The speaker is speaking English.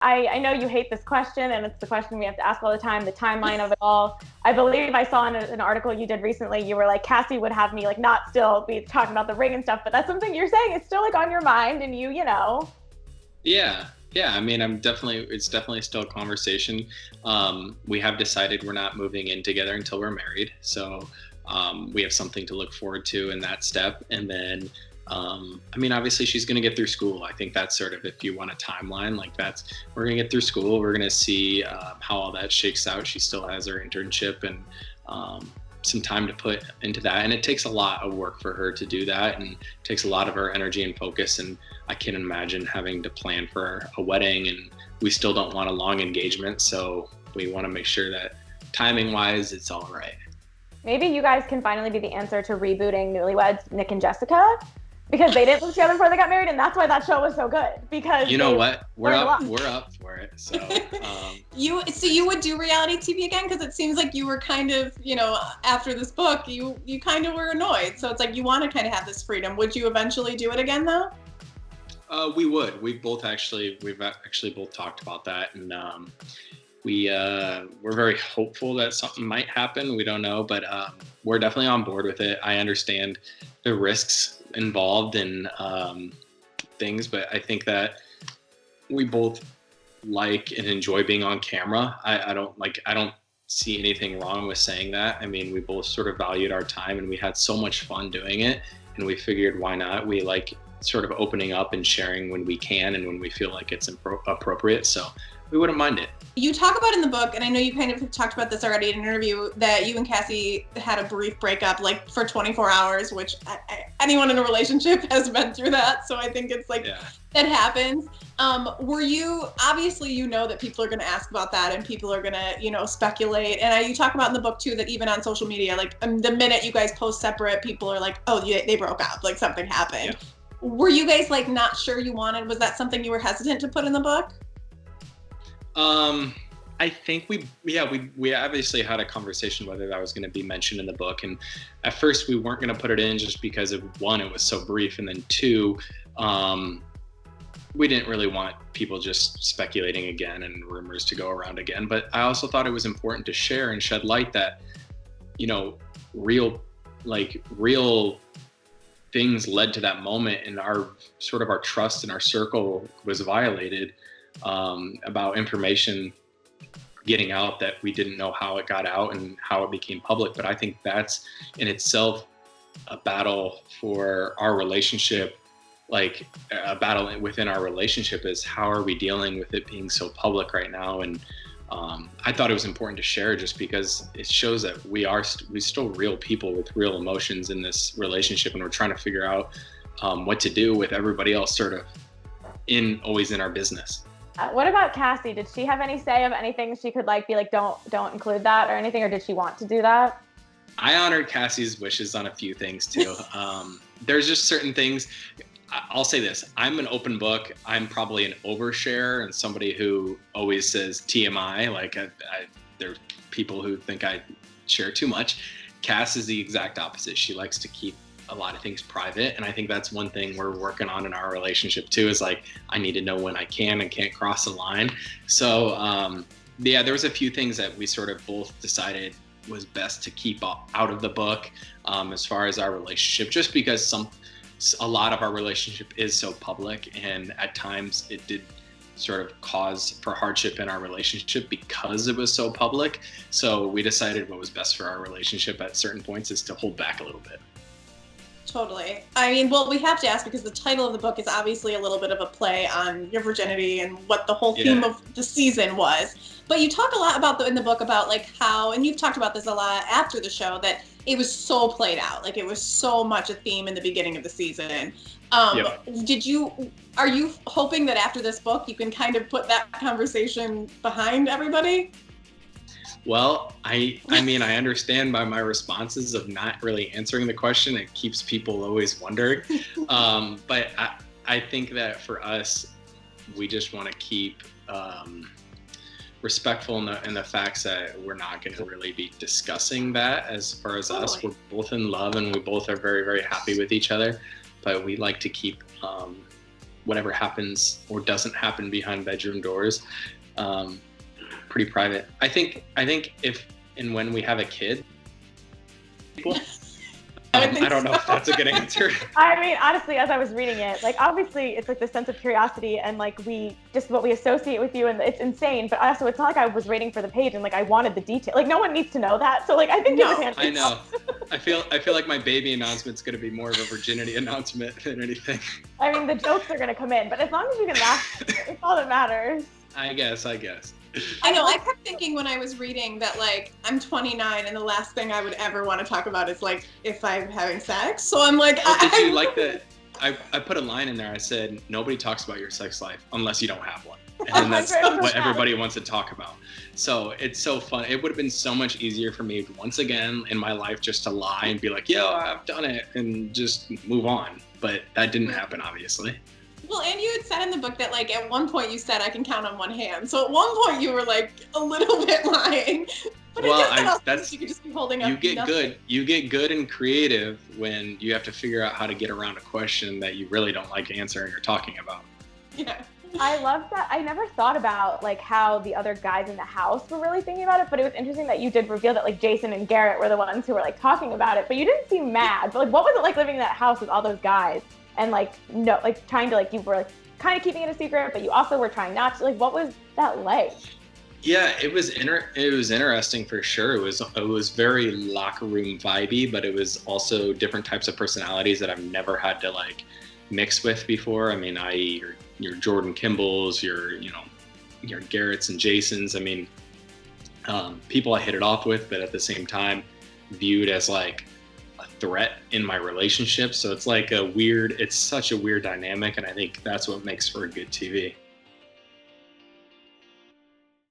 I know you hate this question, and it's the question we have to ask all the time, the timeline of it all. I believe I saw in an article you did recently, you were like, Cassie would have me like not still be talking about the ring and stuff, but that's something you're saying it's still like on your mind, and you know. Yeah. I mean, it's definitely still a conversation. We have decided we're not moving in together until we're married. So we have something to look forward to in that step. And then, I mean, obviously she's going to get through school. I think that's sort of, if you want a timeline, like we're going to get through school. We're going to see how all that shakes out. She still has her internship and some time to put into that. And it takes a lot of work for her to do that, and it takes a lot of her energy and focus. And I can imagine having to plan for a wedding, and we still don't want a long engagement. So we want to make sure that timing wise, it's all right. Maybe you guys can finally be the answer to rebooting Newlyweds, Nick and Jessica, because they didn't live together before they got married, and that's why that show was so good. Because you know what, we're up for it. So you would do reality TV again, because it seems like you were kind of, after this book, you kind of were annoyed. So it's like you want to kind of have this freedom. Would you eventually do it again though? We would. We've actually both talked about that, and we're very hopeful that something might happen. We don't know, but we're definitely on board with it. I understand the risks involved in things, but I think that we both like and enjoy being on camera. I don't see anything wrong with saying that. I mean, we both sort of valued our time, and we had so much fun doing it, and we figured, why not? We like sort of opening up and sharing when we can and when we feel like it's appropriate. So we wouldn't mind it. You talk about in the book, and I know you kind of talked about this already in an interview, that you and Cassie had a brief breakup, like for 24 hours, which anyone in a relationship has been through that. So I think it's like, that happens. Were you, obviously, that people are going to ask about that, and people are going to, speculate. And you talk about in the book too, that even on social media, like the minute you guys post separate, people are like, oh, they broke up, like something happened. Yeah. Were you guys like not sure you wanted? Was that something you were hesitant to put in the book? I think we obviously had a conversation whether that was going to be mentioned in the book. And at first we weren't going to put it in just because of, one, it was so brief. And then two, we didn't really want people just speculating again and rumors to go around again. But I also thought it was important to share and shed light that, real things led to that moment, and our trust in our circle was violated, about information getting out that we didn't know how it got out and how it became public. But I think that's in itself a battle for our relationship, like a battle within our relationship, is how are we dealing with it being so public right now. And I thought it was important to share, just because it shows that we're still real people with real emotions in this relationship, and we're trying to figure out what to do with everybody else sort of always in our business. What about Cassie? Did she have any say of anything she could be like, don't include that or anything, or did she want to do that? I honored Cassie's wishes on a few things too. There's just certain things. I'll say this, I'm an open book. I'm probably an oversharer and somebody who always says TMI. Like there are people who think I share too much. Cass is the exact opposite. She likes to keep a lot of things private. And I think that's one thing we're working on in our relationship too, is like, I need to know when I can and can't cross the line. So there was a few things that we sort of both decided was best to keep out of the book, as far as our relationship, just because a lot of our relationship is so public, and at times it did sort of cause for hardship in our relationship because it was so public. So we decided what was best for our relationship at certain points is to hold back a little bit. Totally. I mean, well, we have to ask, because the title of the book is obviously a little bit of a play on your virginity and what the whole theme of the season was. But you talk a lot about in the book about like how, and you've talked about this a lot after the show, that it was so played out. Like it was so much a theme in the beginning of the season. Are you hoping that after this book you can kind of put that conversation behind everybody? Well, I mean, I understand by my responses of not really answering the question. It keeps people always wondering. But I think that for us, we just want to keep respectful in the facts that we're not going to really be discussing that. As far as us, we're both in love and we both are very, very happy with each other. But we like to keep whatever happens or doesn't happen behind bedroom doors, pretty private. I think if and when we have a kid, I don't know if that's a good answer. I mean, honestly, as I was reading it, like obviously it's like the sense of curiosity and like we just what we associate with you, and it's insane. But also, it's not like I was waiting for the page and like I wanted the detail. Like no one needs to know that. So like I think I know. I feel like my baby announcement's going to be more of a virginity announcement than anything. I mean, the jokes are going to come in, but as long as you can laugh, it's all that matters. I guess. I know. I kept thinking when I was reading that, like, I'm 29 and the last thing I would ever want to talk about is, like, if I'm having sex. So I'm like, did you like that? I put a line in there. I said, nobody talks about your sex life unless you don't have one. And that's what everybody wants to talk about. So it's so fun. It would have been so much easier for me once again in my life just to lie and be like, yo, I've done it and just move on. But that didn't happen, obviously. Well, and you had said in the book that, like, at one point you said, I can count on one hand. So at one point you were, like, a little bit lying. But you could just be holding up. You get good and creative when you have to figure out how to get around a question that you really don't like answering or talking about. Yeah. I love that. I never thought about like how the other guys in the house were really thinking about it, but it was interesting that you did reveal that like Jason and Garrett were the ones who were like talking about it, but you didn't seem mad. But like, what was it like living in that house with all those guys? And like, no, like trying to like, you were like kind of keeping it a secret, but you also were trying not to. Like, what was that like? Yeah, it was interesting for sure. It was very locker room vibey, but it was also different types of personalities that I've never had to like mix with before. I mean, your Jordan Kimballs, your Garrett's and Jasons. I mean, people I hit it off with, but at the same time viewed as like threat in my relationship. So it's like it's such a weird dynamic, and I think that's what makes for a good TV.